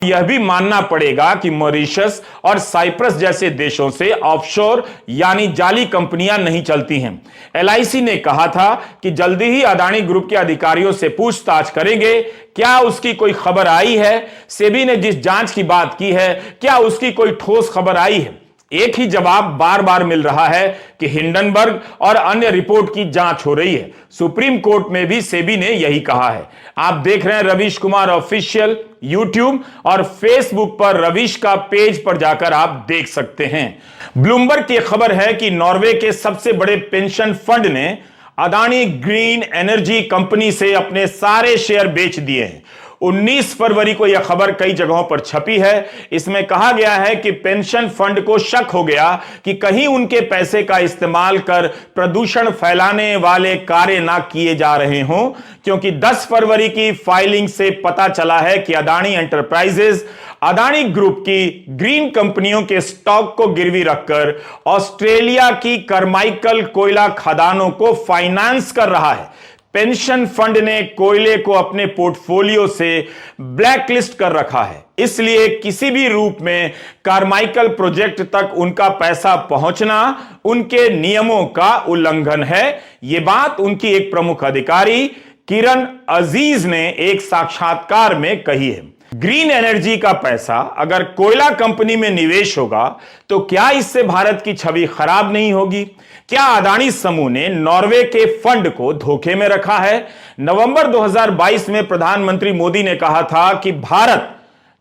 यह भी मानना पड़ेगा कि मॉरिशस और साइप्रस जैसे देशों से ऑफशोर यानी जाली कंपनियां नहीं चलती हैं। एलआईसी ने कहा था कि जल्दी ही अदानी ग्रुप के अधिकारियों से पूछताछ करेंगे। क्या उसकी कोई खबर आई है? सेबी ने जिस जांच की बात की है, क्या उसकी कोई ठोस खबर आई है? एक ही जवाब बार बार मिल रहा है कि हिंडनबर्ग और अन्य रिपोर्ट की जांच हो रही है। सुप्रीम कोर्ट में भी सेबी ने यही कहा है। आप देख रहे हैं रवीश कुमार ऑफिशियल, यूट्यूब और फेसबुक पर रवीश का पेज पर जाकर आप देख सकते हैं। ब्लूमबर्ग की खबर है कि नॉर्वे के सबसे बड़े पेंशन फंड ने अदानी ग्रीन एनर्जी कंपनी से अपने सारे शेयर बेच दिए हैं। 19 फरवरी को यह खबर कई जगहों पर छपी है। इसमें कहा गया है कि पेंशन फंड को शक हो गया कि कहीं उनके पैसे का इस्तेमाल कर प्रदूषण फैलाने वाले कार्य ना किए जा रहे हों, क्योंकि 10 फरवरी की फाइलिंग से पता चला है कि अदानी एंटरप्राइजेज अदानी ग्रुप की ग्रीन कंपनियों के स्टॉक को गिरवी रखकर ऑस्ट्रेलिया की करमाइकल कोयला खदानों को फाइनेंस कर रहा है। पेंशन फंड ने कोयले को अपने पोर्टफोलियो से ब्लैकलिस्ट कर रखा है, इसलिए किसी भी रूप में कारमाइकल प्रोजेक्ट तक उनका पैसा पहुंचना उनके नियमों का उल्लंघन है। यह बात उनकी एक प्रमुख अधिकारी किरण अजीज ने एक साक्षात्कार में कही है। ग्रीन एनर्जी का पैसा अगर कोयला कंपनी में निवेश होगा तो क्या इससे भारत की छवि खराब नहीं होगी? क्या अदानी समूह ने नॉर्वे के फंड को धोखे में रखा है? नवंबर 2022 में प्रधानमंत्री मोदी ने कहा था कि भारत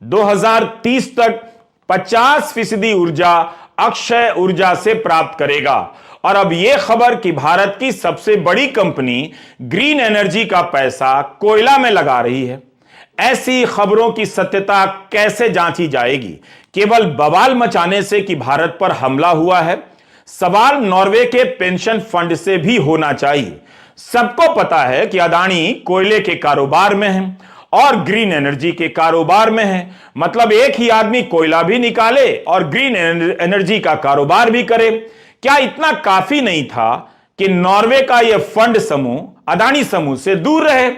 2030 तक 50% ऊर्जा अक्षय ऊर्जा से प्राप्त करेगा। और अब यह खबर कि भारत की सबसे बड़ी कंपनी ग्रीन एनर्जी का पैसा कोयला में लगा रही है, ऐसी खबरों की सत्यता कैसे जांची जाएगी? केवल बवाल मचाने से कि भारत पर हमला हुआ है? सवाल नॉर्वे के पेंशन फंड से भी होना चाहिए। सबको पता है कि अदानी कोयले के कारोबार में है और ग्रीन एनर्जी के कारोबार में है। मतलब एक ही आदमी कोयला भी निकाले और ग्रीन एनर्जी का कारोबार भी करे। क्या इतना काफी नहीं था कि नॉर्वे का यह फंड समूह अदानी समूह से दूर रहे?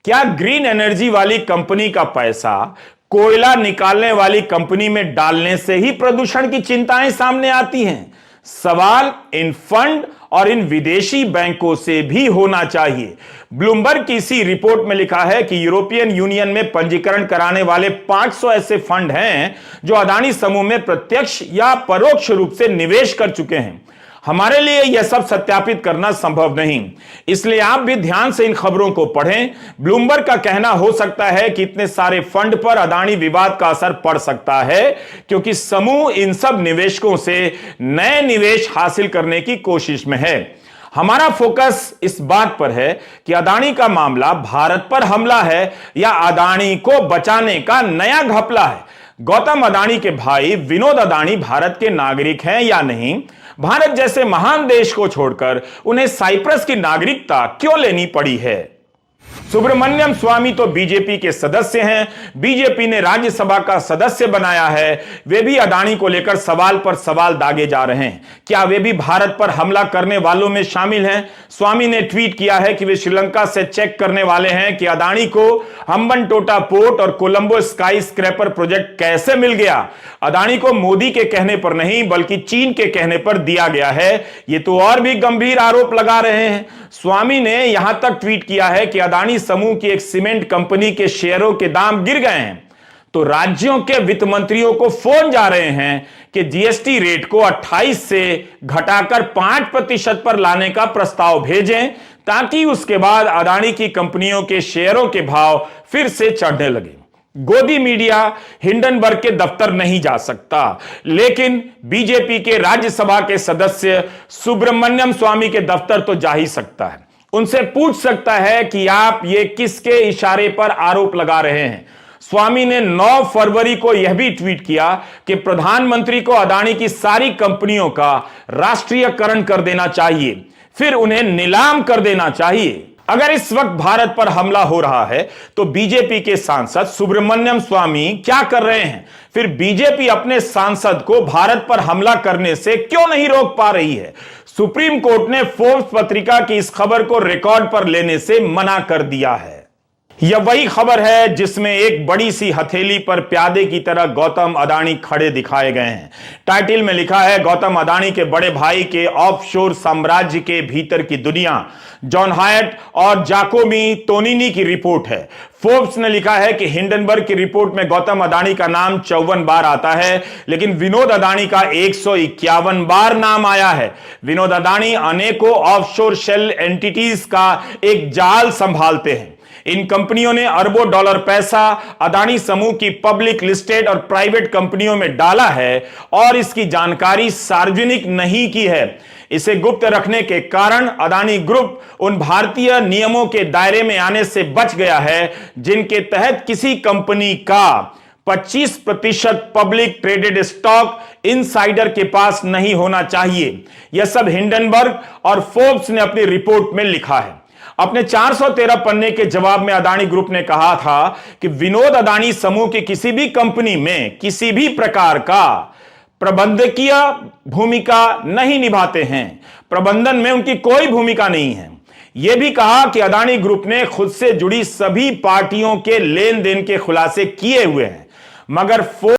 क्या ग्रीन एनर्जी वाली कंपनी का पैसा कोयला निकालने वाली कंपनी में डालने से ही प्रदूषण की चिंताएं सामने आती हैं? सवाल इन फंड और इन विदेशी बैंकों से भी होना चाहिए। ब्लूमबर्ग की इसी रिपोर्ट में लिखा है कि यूरोपियन यूनियन में पंजीकरण कराने वाले 500 ऐसे फंड हैं जो अदानी समूह में प्रत्यक्ष या परोक्ष रूप से निवेश कर चुके हैं। हमारे लिए यह सब सत्यापित करना संभव नहीं, इसलिए आप भी ध्यान से इन खबरों को पढ़ें। ब्लूमबर्ग का कहना हो सकता है कि इतने सारे फंड पर अदानी विवाद का असर पड़ सकता है, क्योंकि समूह इन सब निवेशकों से नए निवेश हासिल करने की कोशिश में है। हमारा फोकस इस बात पर है कि अदानी का मामला भारत पर हमला है या अदानी को बचाने का नया घपला है। गौतम अदानी के भाई विनोद अदानी भारत के नागरिक हैं या नहीं? भारत जैसे महान देश को छोड़कर उन्हें साइप्रस की नागरिकता क्यों लेनी पड़ी है? सुब्रमण्यम स्वामी तो बीजेपी के सदस्य हैं, बीजेपी ने राज्यसभा का सदस्य बनाया है। वे भी अदानी को लेकर सवाल पर सवाल दागे जा रहे हैं। क्या वे भी भारत पर हमला करने वालों में शामिल हैं? स्वामी ने ट्वीट किया है कि वे श्रीलंका से चेक करने वाले हैं कि अदानी को हम्बनटोटा पोर्ट और कोलंबो स्काई स्क्रैपर प्रोजेक्ट कैसे मिल गया। अदानी को मोदी के कहने पर नहीं बल्कि चीन के कहने पर दिया गया है। ये तो और भी गंभीर आरोप लगा रहे हैं। स्वामी ने यहां तक ट्वीट किया है कि अदानी समूह की एक सीमेंट कंपनी के शेयरों के दाम गिर गए हैं, तो राज्यों के वित्त मंत्रियों को फोन जा रहे हैं कि जीएसटी रेट को 28 से घटाकर 5% पर लाने का प्रस्ताव भेजें, ताकि उसके बाद अदानी की कंपनियों के शेयरों के भाव फिर से चढ़ने लगे। गोदी मीडिया हिंडनबर्ग के दफ्तर नहीं जा सकता, लेकिन बीजेपी के राज्यसभा के सदस्य सुब्रमण्यम स्वामी के दफ्तर तो जा ही सकता है। उनसे पूछ सकता है कि आप ये किसके इशारे पर आरोप लगा रहे हैं। स्वामी ने 9 फरवरी को यह भी ट्वीट किया कि प्रधानमंत्री को अदानी की सारी कंपनियों का राष्ट्रीयकरण कर देना चाहिए, फिर उन्हें नीलाम कर देना चाहिए। अगर इस वक्त भारत पर हमला हो रहा है तो बीजेपी के सांसद सुब्रमण्यम स्वामी क्या कर रहे हैं? फिर बीजेपी अपने सांसद को भारत पर हमला करने से क्यों नहीं रोक पा रही है? सुप्रीम कोर्ट ने फोर्ब्स पत्रिका की इस खबर को रिकॉर्ड पर लेने से मना कर दिया है। यह वही खबर है जिसमें एक बड़ी सी हथेली पर प्यादे की तरह गौतम अडानी खड़े दिखाए गए हैं। टाइटल में लिखा है, गौतम अडानी के बड़े भाई के ऑफशोर साम्राज्य के भीतर की दुनिया। जॉन हायट और जाकोमी तोनिनी की रिपोर्ट है। फोर्ब्स ने लिखा है कि हिंडनबर्ग की रिपोर्ट में गौतम अडानी का नाम 54 बार आता है, लेकिन विनोद अडानी का 151 बार नाम आया है। विनोद अडानी अनेकों ऑफशोर शेल एंटिटीज का एक जाल संभालते हैं। इन कंपनियों ने अरबों डॉलर पैसा अडानी समूह की पब्लिक लिस्टेड और प्राइवेट कंपनियों में डाला है और इसकी जानकारी सार्वजनिक नहीं की है। इसे गुप्त रखने के कारण अडानी ग्रुप उन भारतीय नियमों के दायरे में आने से बच गया है जिनके तहत किसी कंपनी का 25% पब्लिक ट्रेडेड स्टॉक इनसाइडर के पास नहीं होना चाहिए। यह सब हिंडनबर्ग और फोर्ब्स ने अपनी रिपोर्ट में लिखा है। अपने 413 पन्ने के जवाब में अडानी ग्रुप ने कहा था कि विनोद अडानी समूह की किसी भी कंपनी में किसी भी प्रकार का प्रबंधकीय भूमिका नहीं निभाते हैं। प्रबंधन में उनकी कोई भूमिका नहीं है। यह भी कहा कि अडानी ग्रुप ने खुद से जुड़ी सभी पार्टियों के लेन देन के खुलासे किए हुए हैं, मगर